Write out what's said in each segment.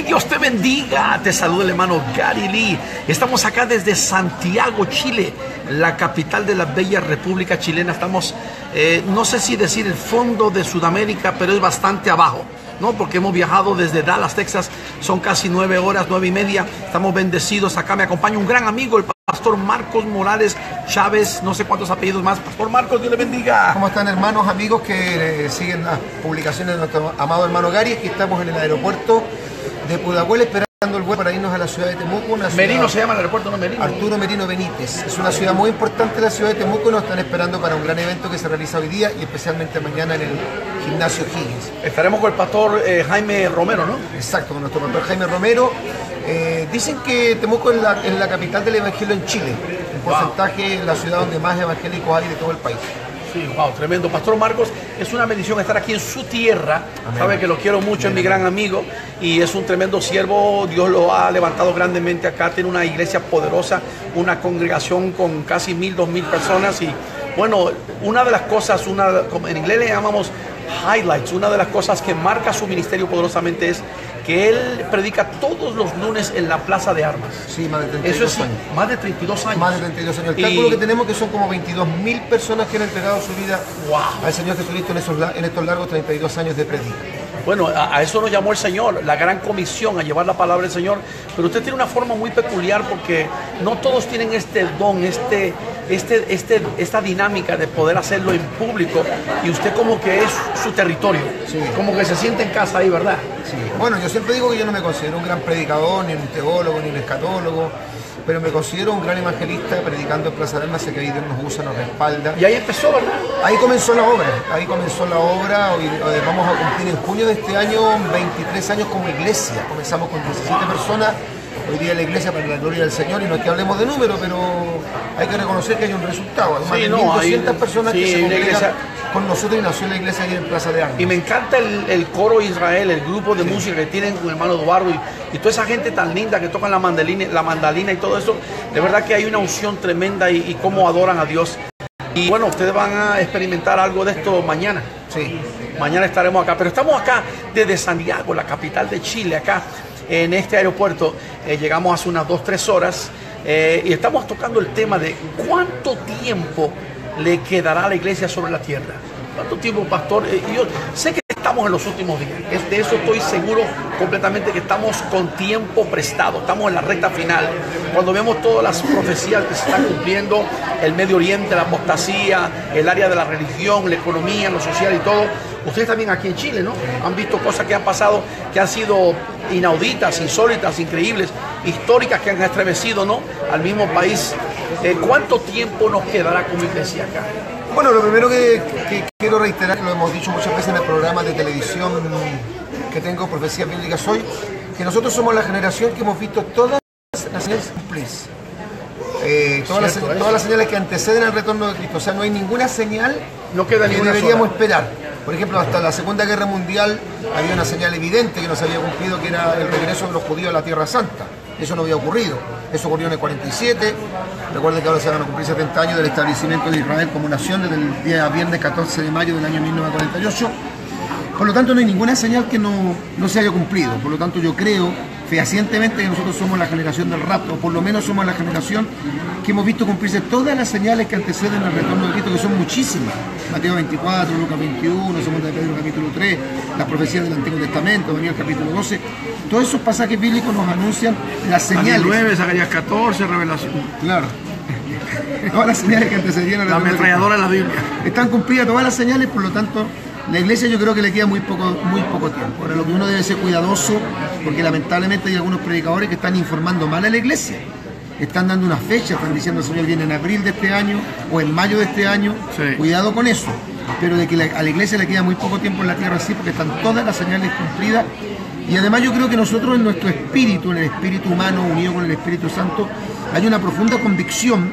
Dios te bendiga. Te saluda el hermano Gary Lee. Estamos acá desde Santiago, Chile, la capital de la bella República Chilena. Estamos, no sé si decir el fondo de Sudamérica, pero es bastante abajo, ¿no? Porque hemos viajado desde Dallas, Texas. Son casi 9 horas, 9 y media. Estamos bendecidos. Acá me acompaña un gran amigo, el Pastor Marcos Morales Chávez, no sé cuántos apellidos más. Pastor Marcos, Dios le bendiga. ¿Cómo están, hermanos, amigos que siguen las publicaciones de nuestro amado hermano Gary? Aquí estamos en el aeropuerto de Pudahuel esperando el vuelo para irnos a la ciudad de Temuco. Merino se llama el aeropuerto, ¿no? Merino. Arturo Merino Benítez. Es una ciudad muy importante, la ciudad de Temuco, y nos están esperando para un gran evento que se realiza hoy día y especialmente mañana en el gimnasio Higgins. Estaremos con el pastor Jaime Romero, ¿no? Exacto, con nuestro pastor Jaime Romero. Dicen que Temuco es la capital del evangelio en Chile. En porcentaje, la ciudad donde más evangélicos hay de todo el país. Sí, wow, tremendo. Pastor Marcos, es una bendición estar aquí en su tierra. Amén. Sabe que lo quiero mucho, es mi gran amigo y es un tremendo siervo. Dios lo ha levantado grandemente acá. Tiene una iglesia poderosa, una congregación con casi 1000, 2000 personas. Y bueno, una de las cosas, como en inglés le llamamos highlights, una de las cosas que marca su ministerio poderosamente es que él predica todos los lunes en la Plaza de Armas. Sí, más de 32 años. Más de 32 años. Más de 32 años. El cálculo que tenemos que son como 22.000 personas que han entregado su vida al Señor Jesucristo en estos largos 32 años de predica. Bueno, a eso nos llamó el Señor, la gran comisión, a llevar la palabra del Señor. Pero usted tiene una forma muy peculiar porque no todos tienen este don, esta dinámica de poder hacerlo en público. Y usted como que es su territorio, sí, como que se siente en casa ahí, ¿verdad? Sí. Bueno, yo siempre digo que yo no me considero un gran predicador, ni un teólogo, ni un escatólogo, pero me considero un gran evangelista predicando en Plaza de Armas. Sé que ahí Dios nos usa, nos respalda. Y ahí empezó, ¿verdad? Ahí comenzó la obra, hoy vamos a cumplir en junio de este año 23 años como iglesia. Comenzamos con 17 personas, hoy día la iglesia para la gloria del Señor, y no es que hablemos de números, pero hay que reconocer que hay un resultado. Hay más de 1.200 personas que se congregan con nosotros y nació la iglesia ahí en Plaza de Armas. Y me encanta el coro Israel, el grupo de música que tienen con el hermano Eduardo y toda esa gente tan linda que tocan la mandalina y todo eso. De verdad que hay una unción tremenda y cómo adoran a Dios. Y bueno, ustedes van a experimentar algo de esto mañana. Sí. Mañana estaremos acá, pero estamos acá desde Santiago, la capital de Chile, acá en este aeropuerto. Llegamos hace unas 2-3 horas y estamos tocando el tema de cuánto tiempo le quedará a la iglesia sobre la tierra. ¿Cuánto tiempo, pastor? Yo sé que estamos en los últimos días. De eso estoy seguro completamente, que estamos con tiempo prestado. Estamos en la recta final. Cuando vemos todas las profecías que se están cumpliendo, el Medio Oriente, la apostasía, el área de la religión, la economía, lo social y todo. Ustedes también aquí en Chile, ¿no? Han visto cosas que han pasado, que han sido inauditas, insólitas, increíbles, históricas, que han estremecido, ¿no?, al mismo país. ¿Cuánto tiempo nos quedará como iglesia acá? Bueno, lo primero que quiero reiterar, lo hemos dicho muchas veces en el programa de televisión que tengo, Profecías Bíblicas Hoy, que nosotros somos la generación que hemos visto todas las señales cumplirse. Todas las señales que anteceden al retorno de Cristo. O sea, no hay ninguna señal que deberíamos esperar. Por ejemplo, hasta la Segunda Guerra Mundial había una señal evidente que no se había cumplido, que era el regreso de los judíos a la Tierra Santa. Eso no había ocurrido. Eso ocurrió en el 47. Recuerden que ahora se van a cumplir 70 años del establecimiento de Israel como nación desde el día viernes 14 de mayo del año 1948. Por lo tanto, no hay ninguna señal que no se haya cumplido. Por lo tanto, yo creo fehacientemente que nosotros somos la generación del rapto, o por lo menos somos la generación que hemos visto cumplirse todas las señales que anteceden al retorno de Cristo, que son muchísimas. Mateo 24, Lucas 21, 2 de Pedro capítulo 3, las profecías del Antiguo Testamento, Daniel capítulo 12. Todos esos pasajes bíblicos nos anuncian las señales. 9, Zacarías 14, Revelación. Claro. Todas las señales que antecedieron la ametralladora de la Biblia. Están cumplidas todas las señales, por lo tanto, la iglesia yo creo que le queda muy poco tiempo. Ahora, lo que uno debe ser cuidadoso, porque lamentablemente hay algunos predicadores que están informando mal a la iglesia. Están dando una fecha, están diciendo el Señor viene en abril de este año o en mayo de este año. Sí. Cuidado con eso. Pero de que a la iglesia le queda muy poco tiempo en la tierra, sí, porque están todas las señales cumplidas. Y además yo creo que nosotros en nuestro espíritu, en el espíritu humano unido con el Espíritu Santo, hay una profunda convicción,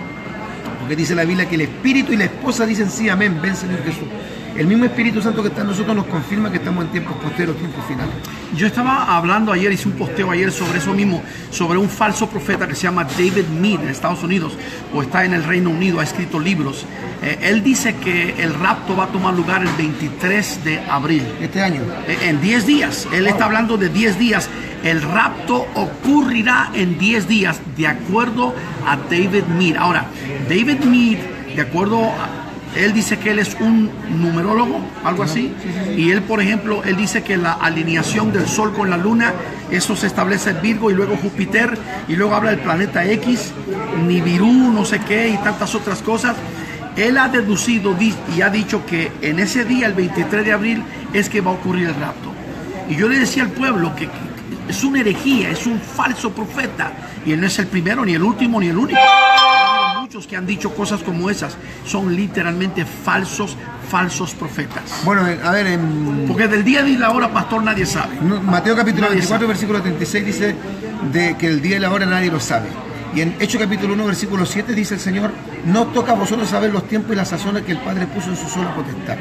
porque dice la Biblia que el espíritu y la esposa dicen sí, amén, ven Señor Jesús. el mismo Espíritu Santo que está en nosotros nos confirma que estamos en tiempos posteros, tiempos finales. Yo estaba hablando ayer, hice un posteo ayer sobre eso mismo, sobre un falso profeta que se llama David Mead en Estados Unidos, o está en el Reino Unido, ha escrito libros. Él dice que el rapto va a tomar lugar el 23 de abril. Este año. En 10 días. Él está hablando de 10 días. El rapto ocurrirá en 10 días, de acuerdo a David Mead. Ahora, David Mead, de acuerdo a... Él dice que él es un numerólogo, algo así, y él, por ejemplo, él dice que la alineación del Sol con la Luna, eso se establece en Virgo y luego Júpiter, y luego habla del planeta X, Nibiru, no sé qué, y tantas otras cosas. Él ha deducido y ha dicho que en ese día, el 23 de abril, es que va a ocurrir el rapto. Y yo le decía al pueblo que es una herejía, es un falso profeta, y él no es el primero, ni el último, ni el único. Muchos que han dicho cosas como esas son literalmente falsos profetas. Bueno, a ver... Porque del día y la hora, pastor, nadie sabe. Mateo capítulo 24, versículo 36 dice de que el día y la hora nadie lo sabe. Y en Hechos capítulo 1, versículo 7 dice el Señor: no toca a vosotros saber los tiempos y las sazones que el Padre puso en su sola potestad.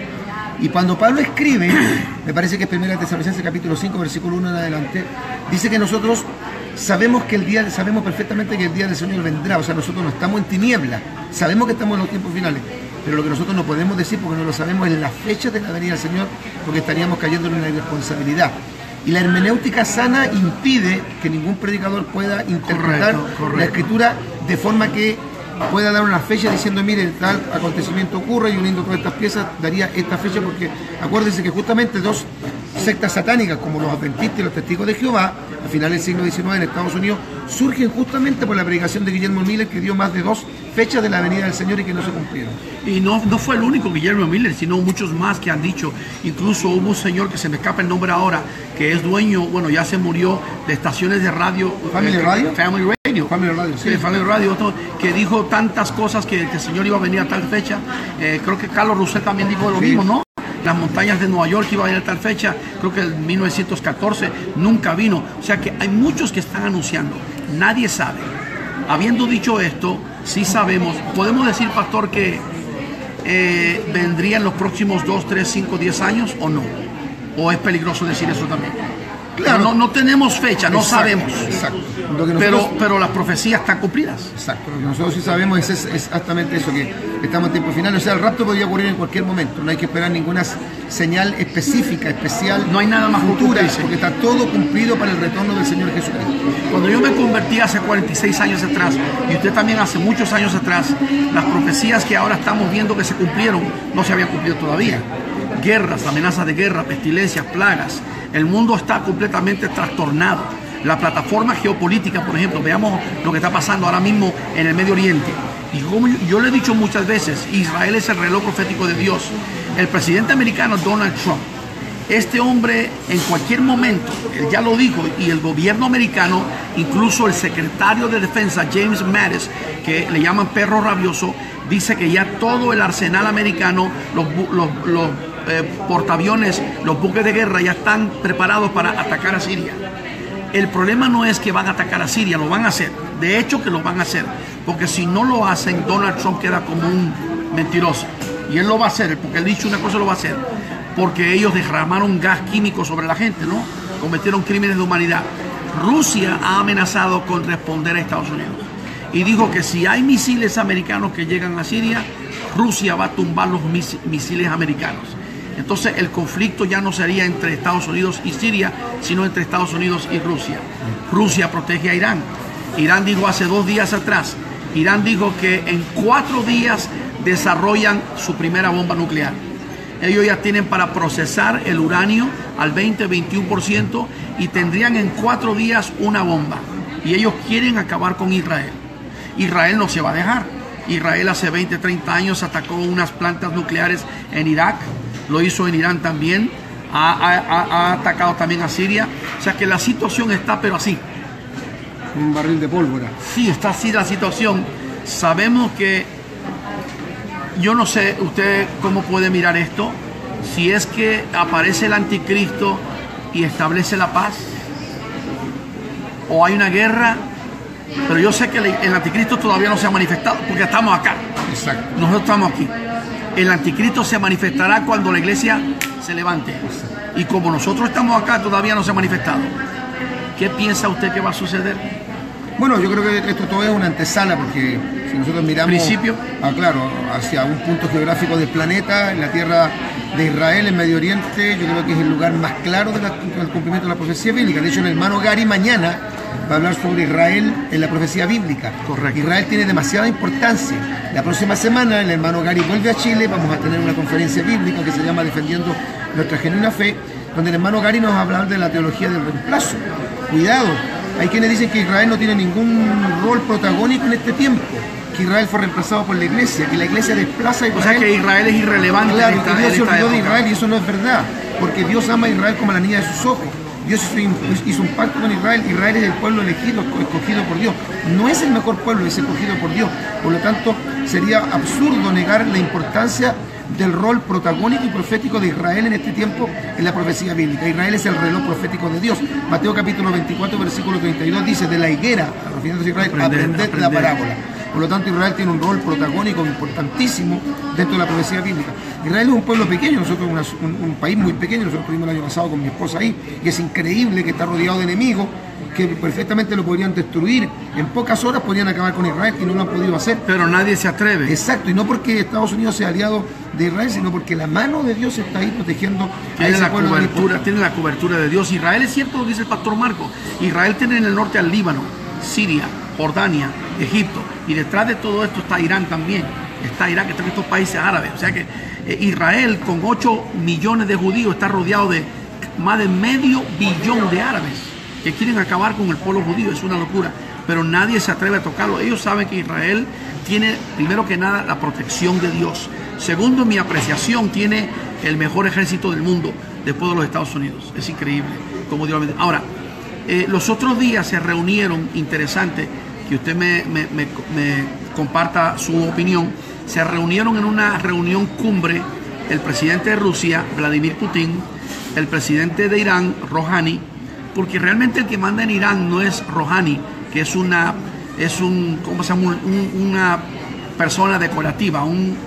Y cuando Pablo escribe, me parece que es 1 Tesalonicenses capítulo 5, versículo 1 en adelante, dice que nosotros sabemos perfectamente que el día del Señor vendrá. O sea, nosotros no estamos en tinieblas, sabemos que estamos en los tiempos finales, pero lo que nosotros no podemos decir, porque no lo sabemos, es la fecha de la venida del Señor, porque estaríamos cayendo en una irresponsabilidad. Y la hermenéutica sana impide que ningún predicador pueda interpretar la Escritura de forma que pueda dar una fecha diciendo, mire, tal acontecimiento ocurre y uniendo todas estas piezas daría esta fecha, porque acuérdense que justamente dos sectas satánicas como los adventistas y los testigos de Jehová a finales del siglo XIX en Estados Unidos surgen justamente por la predicación de Guillermo Miller, que dio más de 2 fechas de la venida del Señor y que no se cumplieron. Y no fue el único Guillermo Miller, sino muchos más que han dicho. Incluso hubo un señor que se me escapa el nombre ahora, que es dueño, bueno, ya se murió, de estaciones de radio. ¿Family Radio? Family Radio. Family Radio, sí. Family Radio, que dijo tantas cosas que el Señor iba a venir a tal fecha. Creo que Carlos Russell también dijo lo mismo, ¿no? Las montañas de Nueva York iba a venir a tal fecha, creo que en 1914 nunca vino. O sea que hay muchos que están anunciando, nadie sabe. Habiendo dicho esto, sí sabemos, podemos decir, pastor, que vendría en los próximos 2, 3, 5, 10 años o no. O es peligroso decir eso también. Claro. No tenemos fecha, no sabemos. Exacto. Pero las profecías están cumplidas. Exacto. Lo que nosotros sí sabemos es exactamente eso, que estamos en tiempo final. O sea, el rapto podría ocurrir en cualquier momento. No hay que esperar ninguna señal específica, especial. No hay nada más futura, porque está todo cumplido para el retorno del Señor Jesucristo. Cuando yo me convertí hace 46 años atrás, y usted también hace muchos años atrás, las profecías que ahora estamos viendo que se cumplieron, no se habían cumplido todavía. Guerras, amenazas de guerra, pestilencias, plagas. El mundo está completamente trastornado. La plataforma geopolítica, por ejemplo, veamos lo que está pasando ahora mismo en el Medio Oriente. Y como yo le he dicho muchas veces, Israel es el reloj profético de Dios. El presidente americano Donald Trump, este hombre en cualquier momento, él ya lo dijo, y el gobierno americano, incluso el secretario de Defensa, James Mattis, que le llaman perro rabioso, dice que ya todo el arsenal americano, los portaaviones, los buques de guerra ya están preparados para atacar a Siria. El problema no es que van a atacar a Siria, lo van a hacer. De hecho que lo van a hacer, porque si no lo hacen, Donald Trump queda como un mentiroso. Y él lo va a hacer, porque él dicho una cosa, lo va a hacer. Porque ellos derramaron gas químico sobre la gente, ¿no? Cometieron crímenes de humanidad. Rusia ha amenazado con responder a Estados Unidos. Y dijo que si hay misiles americanos que llegan a Siria, Rusia va a tumbar los misiles americanos. Entonces el conflicto ya no sería entre Estados Unidos y Siria, sino entre Estados Unidos y Rusia. Rusia protege a Irán. Irán dijo hace 2 días atrás, Irán dijo que en 4 días desarrollan su primera bomba nuclear. Ellos ya tienen para procesar el uranio al 20-21% y tendrían en 4 días una bomba. Y ellos quieren acabar con Israel. Israel no se va a dejar. Israel hace 20-30 años atacó unas plantas nucleares en Irak. Lo hizo en Irán también, ha atacado también a Siria. O sea que la situación está, pero así. Un barril de pólvora. Sí, está así la situación. Sabemos que, yo no sé usted cómo puede mirar esto, si es que aparece el anticristo y establece la paz, o hay una guerra, pero yo sé que el anticristo todavía no se ha manifestado, porque estamos acá. Exacto. Nosotros estamos aquí. El anticristo se manifestará cuando la iglesia se levante. Y como nosotros estamos acá, todavía no se ha manifestado. ¿Qué piensa usted que va a suceder? Bueno, yo creo que esto todo es una antesala, porque si nosotros miramos ¿Principio? Claro, hacia un punto geográfico del planeta, en la tierra de Israel, en Medio Oriente, yo creo que es el lugar más claro del cumplimiento de la profecía bíblica. De hecho, el hermano Gary mañana va a hablar sobre Israel en la profecía bíblica. Correcto. Israel tiene demasiada importancia. La próxima semana el hermano Gary vuelve a Chile, vamos a tener una conferencia bíblica que se llama Defendiendo Nuestra Genuina Fe, donde el hermano Gary nos va a hablar de la teología del reemplazo. Cuidado, hay quienes dicen que Israel no tiene ningún rol protagónico en este tiempo, que Israel fue reemplazado por la iglesia, que la iglesia desplaza a Israel. O sea que Israel es irrelevante. Claro, que Dios se olvidó de Israel, y eso no es verdad, porque Dios ama a Israel como a la niña de sus ojos. Dios hizo un pacto con Israel. Israel es el pueblo elegido, escogido por Dios. No es el mejor pueblo, es escogido por Dios. Por lo tanto, sería absurdo negar la importancia del rol protagónico y profético de Israel en este tiempo en la profecía bíblica. Israel es el reloj profético de Dios. Mateo capítulo 24, versículo 32 dice: de la higuera, refiriéndose a Israel, aprended la parábola. Por lo tanto, Israel tiene un rol protagónico importantísimo dentro de la profecía bíblica. Israel es un pueblo pequeño, nosotros un país muy pequeño, nosotros estuvimos el año pasado con mi esposa ahí, y es increíble que está rodeado de enemigos que perfectamente lo podrían destruir. En pocas horas podrían acabar con Israel y no lo han podido hacer. Pero nadie se atreve. Exacto, y no porque Estados Unidos sea aliado de Israel, sino porque la mano de Dios está ahí protegiendo a ese pueblo. Tiene la cobertura de Dios. Israel, es cierto lo que dice el pastor Marco, Israel tiene en el norte al Líbano, Siria, Jordania, Egipto, y detrás de todo esto está Irán también. Está Irán, que están estos países árabes. O sea que Israel, con 8 millones de judíos, está rodeado de más de medio billón de árabes que quieren acabar con el pueblo judío. Es una locura, pero nadie se atreve a tocarlo. Ellos saben que Israel tiene, primero que nada, la protección de Dios. Segundo, mi apreciación, tiene el mejor ejército del mundo después de los Estados Unidos. Es increíble como Dios lo bendice. Ahora, los otros días se reunieron, interesante que usted me comparta su opinión, se reunieron en una reunión cumbre el presidente de Rusia, Vladimir Putin, el presidente de Irán, Rouhani, porque realmente el que manda en Irán no es Rouhani, que es una persona decorativa,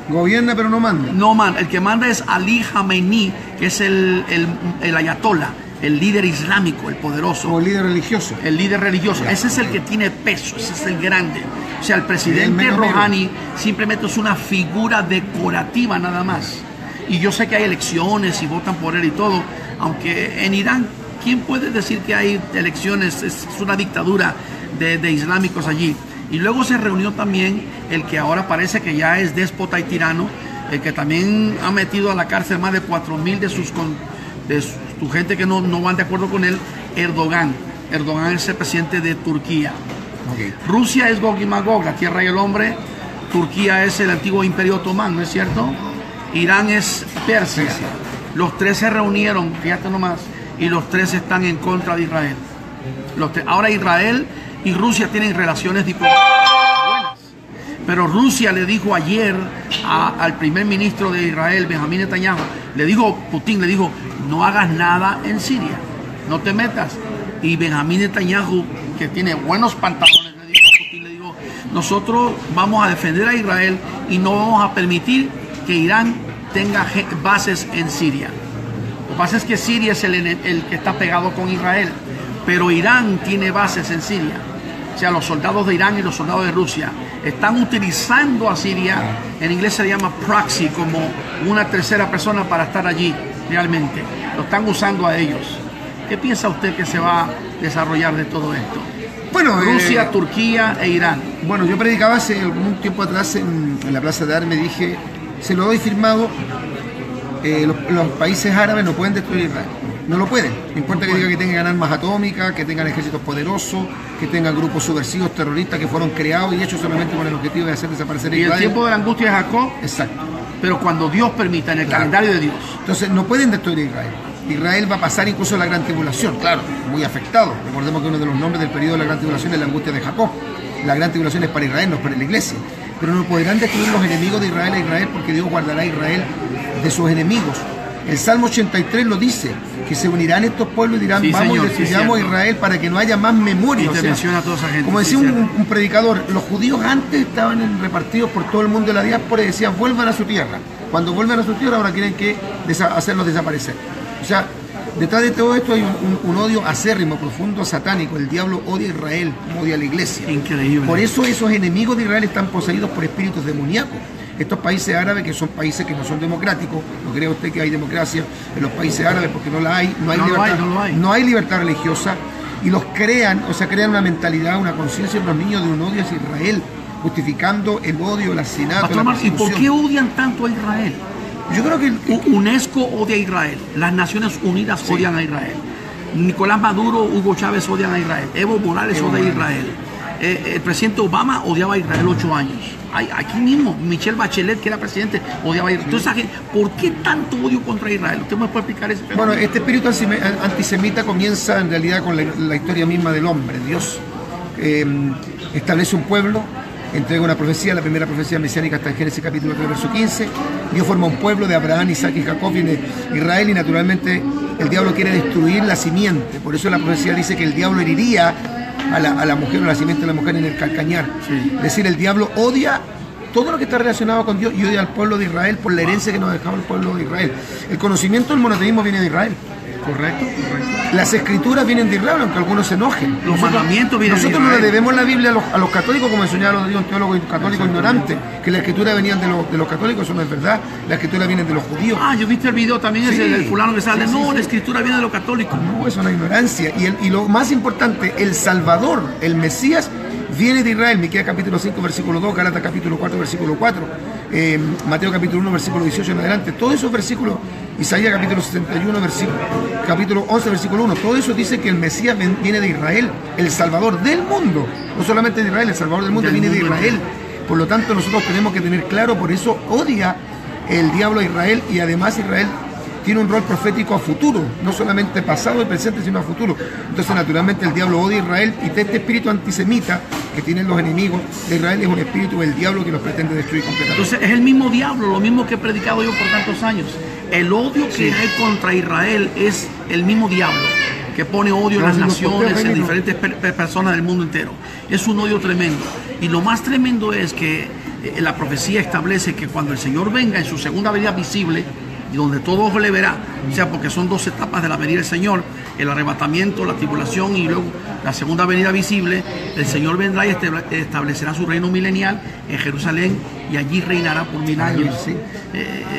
gobierna pero no manda. No manda, el que manda es Ali Khamenei, que es el ayatollah, el líder islámico, el poderoso. O el líder religioso. El líder religioso. Claro. Ese es el que tiene peso, ese es el grande. O sea, el presidente Rouhani simplemente es una figura decorativa nada más. Y yo sé que hay elecciones y votan por él y todo, aunque en Irán, ¿quién puede decir que hay elecciones? Es una dictadura de islámicos allí. Y luego se reunió también el que ahora parece que ya es déspota y tirano, el que también ha metido a la cárcel más de 4.000 de su gente que no van de acuerdo con él, Erdogan. Erdogan es el presidente de Turquía. Okay. Rusia es Gog y Magog, la tierra y el hombre. Turquía es el antiguo imperio otomán, ¿no es cierto? Irán es Persia. Los tres se reunieron, fíjate nomás, y los tres están en contra de Israel. Ahora Israel y Rusia tienen relaciones diplomáticas buenas. Pero Rusia le dijo ayer al primer ministro de Israel, Benjamín Netanyahu, Putin le dijo, no hagas nada en Siria, no te metas. Y Benjamín Netanyahu, que tiene buenos pantalones, le dijo, nosotros vamos a defender a Israel y no vamos a permitir que Irán tenga bases en Siria. Lo que pasa es que Siria es el que está pegado con Israel, pero Irán tiene bases en Siria. O sea, los soldados de Irán y los soldados de Rusia están utilizando a Siria, en inglés se llama proxy, como una tercera persona para estar allí realmente. Lo están usando a ellos. ¿Qué piensa usted que se va a desarrollar de todo esto? Bueno, Rusia, Turquía e Irán. Bueno, yo predicaba hace algún tiempo atrás en la Plaza de Armas, dije, se lo doy firmado, los países árabes no pueden destruir Israel. No lo pueden. No importa que diga que tengan armas atómicas, que tengan ejércitos poderosos, que tengan grupos subversivos terroristas que fueron creados y hechos solamente con el objetivo de hacer desaparecer a Israel. Y el tiempo de la angustia de Jacob. Exacto. Pero cuando Dios permita, en el calendario de Dios. Entonces no pueden destruir a Israel. Israel va a pasar incluso la gran tribulación, claro, muy afectado. Recordemos que uno de los nombres del periodo de la gran tribulación es la angustia de Jacob. La gran tribulación es para Israel, no es para la iglesia. Pero no podrán destruir los enemigos de Israel a Israel, porque Dios guardará a Israel de sus enemigos. El Salmo 83 lo dice, que se unirán estos pueblos y dirán, sí, vamos, señor, y destruyamos a Israel para que no haya más memoria. Y menciona a toda esa gente. Como decía un predicador, los judíos antes estaban repartidos por todo el mundo de la diáspora y decían, vuelvan a su tierra. Cuando vuelven a su tierra, ahora quieren hacerlos desaparecer. O sea, detrás de todo esto hay un odio acérrimo, profundo, satánico. El diablo odia a Israel, odia a la iglesia. Increíble. Por eso esos enemigos de Israel están poseídos por espíritus demoníacos. Estos países árabes, que son países que no son democráticos, no cree usted que hay democracia en los países árabes porque no la hay, no hay libertad religiosa, y los crean una mentalidad, una conciencia en los niños de un odio hacia Israel, justificando el odio, el asesinato, Pastor Mark, ¿y por qué odian tanto a Israel? Yo creo que UNESCO odia a Israel, las Naciones Unidas odian a Israel, Nicolás Maduro, Hugo Chávez odian a Israel, Evo Morales odia a Israel, el presidente Obama odiaba a Israel 8 años. Aquí mismo, Michelle Bachelet, que era presidente, odiaba a Israel. Entonces, ¿por qué tanto odio contra Israel? ¿Usted me puede explicar eso? Bueno, este espíritu antisemita comienza en realidad con la historia misma del hombre. Dios establece un pueblo, entrega una profecía, la primera profecía mesiánica está en Génesis capítulo 3, verso 15. Dios forma un pueblo de Abraham, Isaac y Jacob, viene Israel, y naturalmente el diablo quiere destruir la simiente. Por eso la profecía dice que el diablo heriría a la mujer, o la simiente de la mujer en el calcañar. Sí. Es decir, el diablo odia todo lo que está relacionado con Dios y odia al pueblo de Israel por la herencia que nos dejaba el pueblo de Israel. El conocimiento del monoteísmo viene de Israel. Correcto. Las escrituras vienen de Israel, aunque algunos se enojen. Los mandamientos vienen de Israel. Nosotros no le debemos la Biblia a los católicos, como enseñaba un teólogo católico ignorante, que la escritura venían de los católicos. Eso no es verdad. La escritura viene de los judíos. Yo viste el video también, ese del fulano que sale. La escritura viene de los católicos. No, eso es una ignorancia. Y lo más importante, el Salvador, el Mesías, viene de Israel. Miqueas capítulo 5, versículo 2, Gálatas capítulo 4, versículo 4, Mateo capítulo 1, versículo 18 en adelante. Todos esos versículos, Isaías capítulo 61, capítulo 11, versículo 1, todo eso dice que el Mesías viene de Israel, el Salvador del mundo. No solamente de Israel, el Salvador del mundo viene de Israel. Por lo tanto, nosotros tenemos que tener claro, por eso odia el diablo a Israel, y además Israel tiene un rol profético a futuro, no solamente pasado y presente, sino a futuro. Entonces, naturalmente, el diablo odia a Israel, y este espíritu antisemita que tienen los enemigos de Israel es un espíritu del diablo que los pretende destruir completamente. Entonces, es el mismo diablo, lo mismo que he predicado yo por tantos años. El odio que hay contra Israel es el mismo diablo que pone odio en las naciones, en diferentes personas del mundo entero. Es un odio tremendo. Y lo más tremendo es que la profecía establece que cuando el Señor venga en su segunda venida visible, y donde todo ojo le verá, o sea, porque son 2 etapas de la venida del Señor, el arrebatamiento, la tribulación y luego la segunda venida visible. El Señor vendrá y establecerá su reino milenial en Jerusalén, y allí reinará por 1000 años. Sí.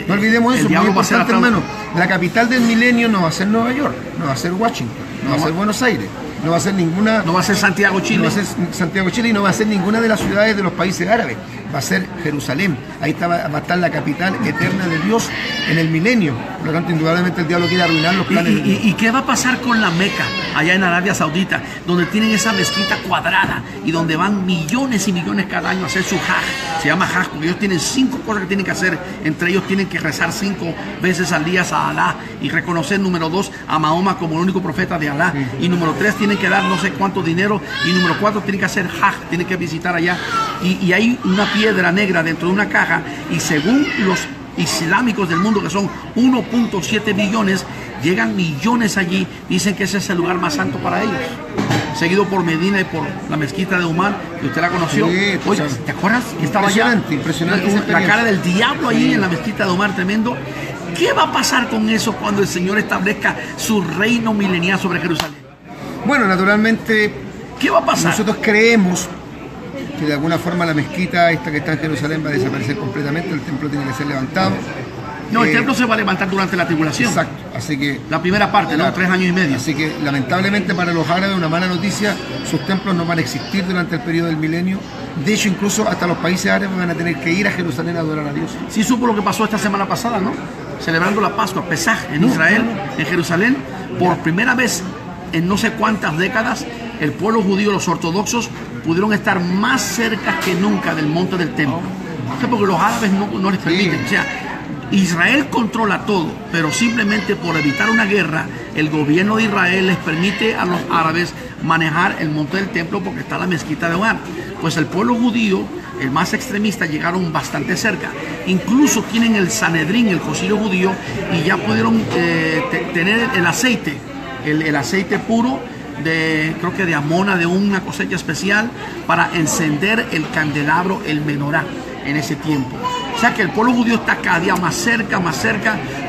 No olvidemos eso, muy importante, hermano. La capital del milenio no va a ser Nueva York, no va a ser Washington, no va a ser Buenos Aires, no va a ser ninguna... No va a ser Santiago, Chile. No va a ser Santiago, Chile, y no va a ser ninguna de las ciudades de los países árabes. Va a ser Jerusalén. Ahí va a estar la capital eterna de Dios en el milenio. Por lo tanto, indudablemente el diablo quiere arruinar los planes de Dios. ¿Y qué va a pasar con la Meca, allá en Arabia Saudita, donde tienen esa mezquita cuadrada y donde van millones y millones cada año a hacer su hajj? Se llama hajj porque ellos tienen 5 cosas que tienen que hacer. Entre ellos tienen que rezar 5 veces al día a Alá y reconocer, número 2, a Mahoma como el único profeta de Alá. Sí. Y número 3, tienen que dar no sé cuánto dinero. Y número 4, tienen que hacer hajj, tienen que visitar allá. Y hay una piedra negra dentro de una caja, y según los islámicos del mundo, que son 1.7 billones, llegan millones allí, dicen que ese es el lugar más santo para ellos, seguido por Medina y por la mezquita de Umar, que usted la conoció. Sí, oye, ¿te acuerdas? Que estaba allá impresionante la cara del diablo allí en la mezquita de Umar, tremendo. ¿Qué va a pasar con eso cuando el Señor establezca su reino milenial sobre Jerusalén? Bueno, naturalmente, ¿qué va a pasar? Nosotros creemos que de alguna forma la mezquita esta que está en Jerusalén va a desaparecer completamente, el templo tiene que ser levantado. No, el templo se va a levantar durante la tribulación. Exacto, así que... La primera parte, claro, 3 años y medio. Así que, lamentablemente para los árabes, una mala noticia, sus templos no van a existir durante el periodo del milenio. De hecho, incluso hasta los países árabes van a tener que ir a Jerusalén a adorar a Dios. Sí supo lo que pasó esta semana pasada, ¿no? Celebrando la Pascua, Pesaj, en Israel, en Jerusalén, por primera vez en no sé cuántas décadas, el pueblo judío, los ortodoxos, pudieron estar más cerca que nunca del monte del templo. Porque los árabes no les permiten. O sea, Israel controla todo, pero simplemente por evitar una guerra, el gobierno de Israel les permite a los árabes manejar el monte del templo porque está la mezquita de Omar. Pues el pueblo judío, el más extremista, llegaron bastante cerca. Incluso tienen el Sanedrín, el concilio judío, y ya pudieron tener el aceite, el aceite puro, creo que de amona, de una cosecha especial, para encender el candelabro, el menorá, en ese tiempo. O sea que el pueblo judío está cada día más cerca,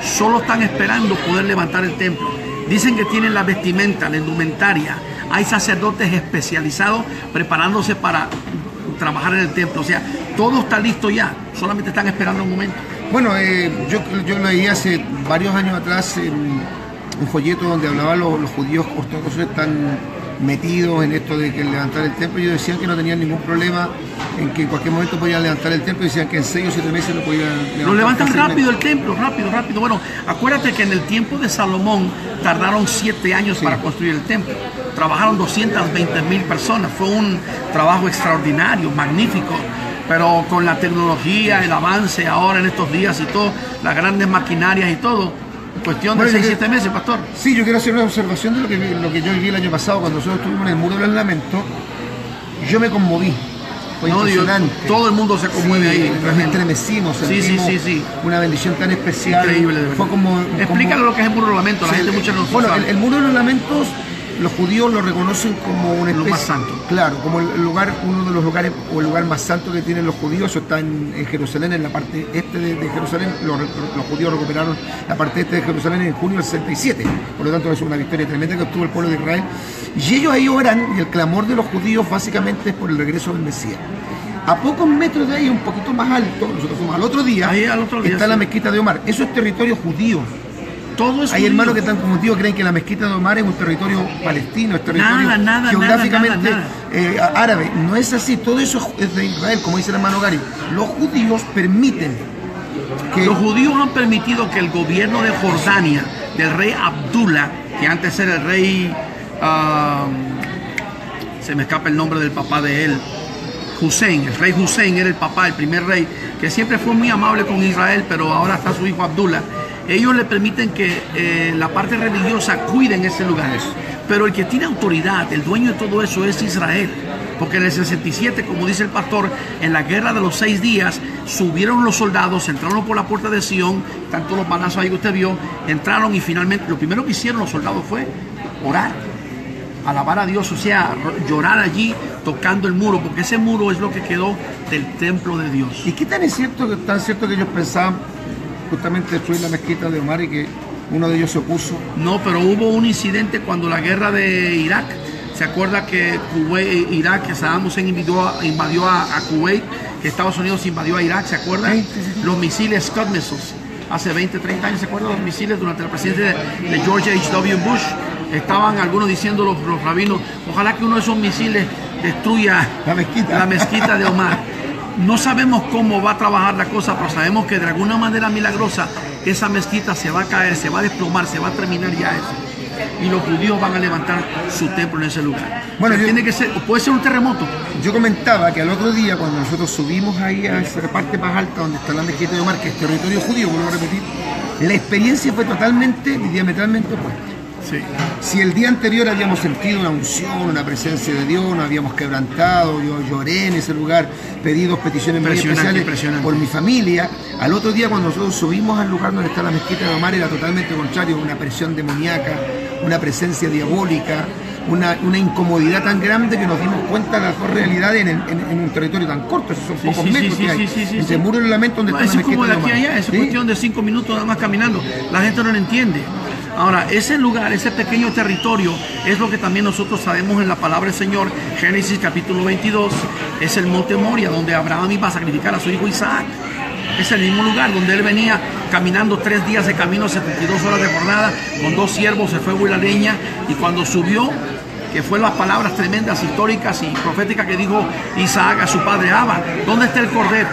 solo están esperando poder levantar el templo. Dicen que tienen la vestimenta, la indumentaria, hay sacerdotes especializados preparándose para trabajar en el templo. O sea, todo está listo ya, solamente están esperando un momento. Bueno, yo leí hace varios años atrás un folleto donde hablaba los judíos ortodoxos están metidos en esto de que levantar el templo. Ellos decían que no tenían ningún problema, en que en cualquier momento podían levantar el templo. Decían que en 6 o 7 meses lo podían levantar. Lo levantan rápido el templo, rápido. Bueno, acuérdate que en el tiempo de Salomón tardaron 7 años para construir el templo. Trabajaron 220,000 personas. Fue un trabajo extraordinario, magnífico. Pero con la tecnología, el avance ahora en estos días y todo, las grandes maquinarias y todo, cuestión de 6 o 7 meses, pastor. Sí, yo quiero hacer una observación de lo que yo viví el año pasado cuando nosotros estuvimos en el Muro de los Lamentos. Yo me conmoví. Fue impresionante. Todo el mundo se conmueve ahí. Nos estremecimos, sentimos una bendición tan especial. Increíble, de verdad. Fue como, explícale lo que es el Muro de los Lamentos, la gente mucho no sabe. Bueno, el Muro de los Lamentos, los judíos lo reconocen como una especie, lo más santo. Claro, como el lugar, uno de los lugares o el lugar más santo que tienen los judíos. Eso está en Jerusalén, en la parte este de Jerusalén. Los judíos recuperaron la parte este de Jerusalén en junio del 67. Por lo tanto, es una victoria tremenda que obtuvo el pueblo de Israel. Y ellos ahí oran, y el clamor de los judíos básicamente es por el regreso del Mesías. A pocos metros de ahí, un poquito más alto, nosotros fuimos al otro día, está la mezquita de Omar. Eso es territorio judío. Todo es Hay hermanos que están confundidos, creen que la mezquita de Omar es un territorio palestino, es territorio geográficamente árabe. No es así, todo eso es de Israel, como dice el hermano Gary. Los judíos permiten que... Los judíos han permitido que el gobierno de Jordania, del rey Abdullah, que antes era el rey... se me escapa el nombre del papá de él, Hussein, el rey Hussein era el papá, el primer rey, que siempre fue muy amable con Israel, pero ahora está su hijo Abdullah. Ellos le permiten que la parte religiosa cuide en ese lugar. Pero el que tiene autoridad, el dueño de todo eso es Israel. Porque en el 67, como dice el pastor, en la guerra de los 6 días, subieron los soldados, entraron por la puerta de Sion, tanto los balazos ahí que usted vio, entraron y finalmente, lo primero que hicieron los soldados fue orar, alabar a Dios, o sea, llorar allí tocando el muro, porque ese muro es lo que quedó del templo de Dios. ¿Y qué tan cierto que ellos pensaban justamente destruir la mezquita de Omar y que uno de ellos se opuso? No, pero hubo un incidente cuando la guerra de Irak. ¿Se acuerda que Irak, que Saddam Hussein invadió a Kuwait, que Estados Unidos invadió a Irak? ¿Se acuerda? Sí. Los misiles Scud missiles, hace 20, 30 años, ¿se acuerdan los misiles durante la presidencia de George H.W. Bush? Estaban algunos diciendo, los rabinos, ojalá que uno de esos misiles destruya la mezquita de Omar. No sabemos cómo va a trabajar la cosa, pero sabemos que de alguna manera milagrosa esa mezquita se va a caer, se va a desplomar, se va a terminar ya eso. Y los judíos van a levantar su templo en ese lugar. Bueno, tiene que ser, puede ser un terremoto. Yo comentaba que al otro día, cuando nosotros subimos ahí a esa parte más alta donde está la mezquita de Omar, que es territorio judío, vuelvo a repetir, la experiencia fue totalmente y diametralmente opuesta. Sí. Si el día anterior habíamos sentido una unción, una presencia de Dios, nos habíamos quebrantado, yo lloré en ese lugar, pedí 2 peticiones muy especiales por mi familia, al otro día cuando nosotros subimos al lugar donde está la mezquita de Omar era totalmente contrario, una presión demoníaca, una presencia diabólica, una incomodidad tan grande que nos dimos cuenta de las dos realidades en un territorio tan corto. Esos son pocos metros que hay. Entre el Muro del Lamento donde está la mezquita de Omar. Es como de aquí a allá, es cuestión de 5 minutos nada más caminando. La gente no lo entiende. Ahora, ese lugar, ese pequeño territorio, es lo que también nosotros sabemos en la palabra del Señor. Génesis capítulo 22, es el monte Moria, donde Abraham iba a sacrificar a su hijo Isaac. Es el mismo lugar donde él venía caminando 3 días de camino, 72 horas de jornada, con 2 siervos, se fue a la leña, y cuando subió, que fue las palabras tremendas, históricas y proféticas que dijo Isaac a su padre Abba, ¿dónde está el cordero?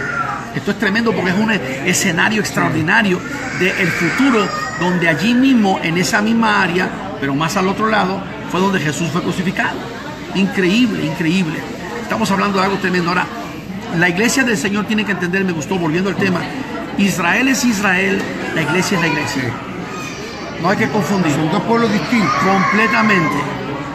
Esto es tremendo porque es un escenario extraordinario del futuro, donde allí mismo, en esa misma área, pero más al otro lado, fue donde Jesús fue crucificado. Increíble, increíble. Estamos hablando de algo tremendo. Ahora, la iglesia del Señor tiene que entender, me gustó, volviendo al tema, Israel es Israel, la iglesia es la iglesia. No hay que confundir. Son 2 pueblos distintos. Completamente.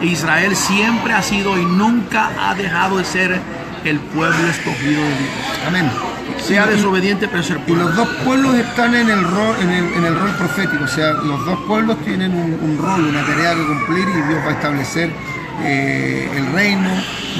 Israel siempre ha sido y nunca ha dejado de ser el pueblo escogido de Dios. Amén. Sea desobediente, pero ser pueblo. Y los 2 pueblos están en el rol profético, o sea, los 2 pueblos tienen un rol, una tarea que cumplir, y Dios va a establecer el reino,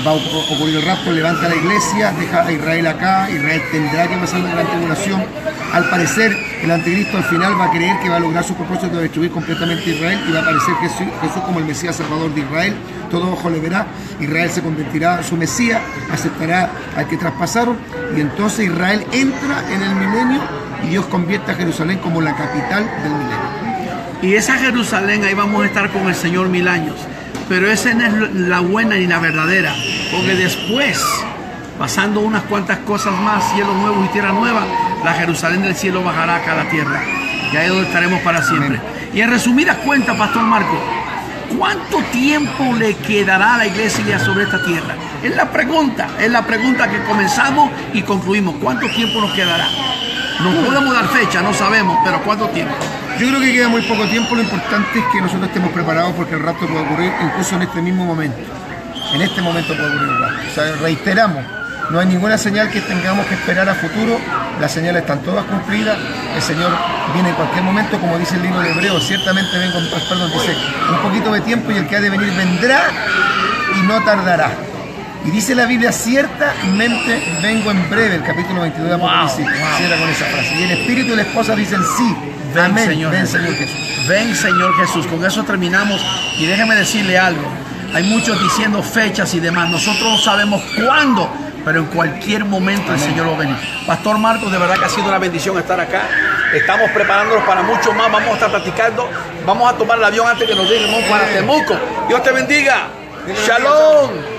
va a ocurrir el rapto, levanta la iglesia, deja a Israel acá, Israel tendrá que pasar la gran tribulación. Al parecer, el anticristo al final va a creer que va a lograr su propósito de destruir completamente Israel y va a aparecer Jesús como el Mesías Salvador de Israel. Todo ojo le verá, Israel se convertirá en su Mesías, aceptará al que traspasaron y entonces Israel entra en el milenio y Dios convierte a Jerusalén como la capital del milenio. Y esa Jerusalén, ahí vamos a estar con el Señor 1000 años. Pero esa no es la buena ni la verdadera, porque después, pasando unas cuantas cosas más, cielos nuevos y tierra nueva, la Jerusalén del cielo bajará acá a la tierra. Y ahí es donde estaremos para siempre. Amén. Y en resumidas cuentas, Pastor Marco, ¿cuánto tiempo le quedará a la iglesia sobre esta tierra? Es la pregunta que comenzamos y concluimos. ¿Cuánto tiempo nos quedará? No podemos dar fecha, no sabemos, pero ¿cuánto tiempo? Yo creo que queda muy poco tiempo. Lo importante es que nosotros estemos preparados porque el rapto puede ocurrir incluso en este mismo momento. En este momento puede ocurrir el rapto. O sea, reiteramos, no hay ninguna señal que tengamos que esperar a futuro. Las señales están todas cumplidas. El Señor viene en cualquier momento, como dice el libro de Hebreos. Ciertamente vengo, dice, un poquito de tiempo y el que ha de venir vendrá y no tardará. Y dice la Biblia, ciertamente vengo en breve, el capítulo 22 de Apocalipsis. Cierra con esa frase. Y el Espíritu y la esposa dicen sí. Ven, amén. Señor. Ven, Señor Jesús. Ven, Señor Jesús. Con eso terminamos. Y déjeme decirle algo. Hay muchos diciendo fechas y demás. Nosotros no sabemos cuándo, pero en cualquier momento el Señor va a venir. Pastor Marcos, de verdad que ha sido una bendición estar acá. Estamos preparándonos para mucho más. Vamos a estar platicando. Vamos a tomar el avión antes que nos lleguemos para Temuco. Dios te bendiga. Shalom.